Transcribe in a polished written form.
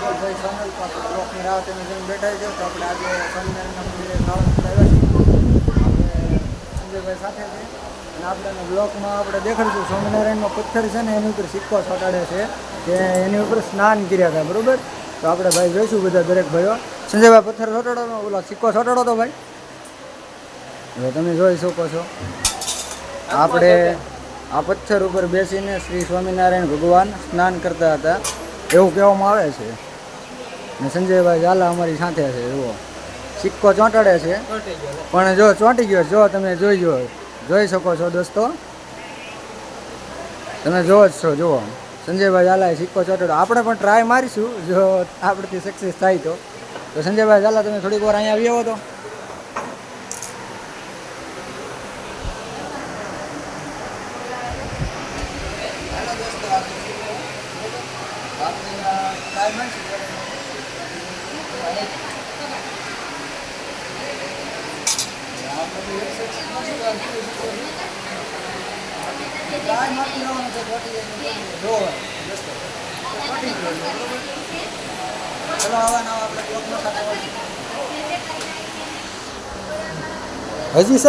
ભાઈ સોનલ પાસે બ્લોકની રાહ તમે જેમ બેઠા છો તો આપણે આજે સ્વામિનારાયણના મંદિરે ખાવાનું આવ્યા છીએ. સંજયભાઈ સાથે છે અને આપણે બ્લોકમાં આપણે દેખાડીશું સ્વામિનારાયણનો પથ્થર છે ને એની ઉપર સિક્કો ચોંટાડે છે કે એની ઉપર સ્નાન કર્યા હતા, બરાબર? તો આપણે ભાઈ જોઈશું બધા દરેક ભાઈઓ. સંજયભાઈ પથ્થર ચોંટાડો, ઓલો સિક્કો ચોંટાડો તો ભાઈ. હવે તમે જોઈ શકો છો આપણે આ પથ્થર ઉપર બેસીને શ્રી સ્વામિનારાયણ ભગવાન સ્નાન કરતા હતા એવું કહેવામાં આવે છે. ને સંજયભાઈ ઝાલા અમારી સાથે છે. જુઓ સિક્કો ચોંટાડે છે પણ જો ચોંટી ગયો, જો તમે જોઈ શકો છો દોસ્તો, તમે જોવો જ છો. જુઓ સંજયભાઈ ઝાલાએ સિક્કો ચોંટાડ્યો. આપણે પણ ટ્રાય મારીશું જો આપણથી સક્સેસ થાય તો. સંજયભાઈ ઝાલા તમે થોડીક વાર અહીંયા આવી આવો તો. હજી સર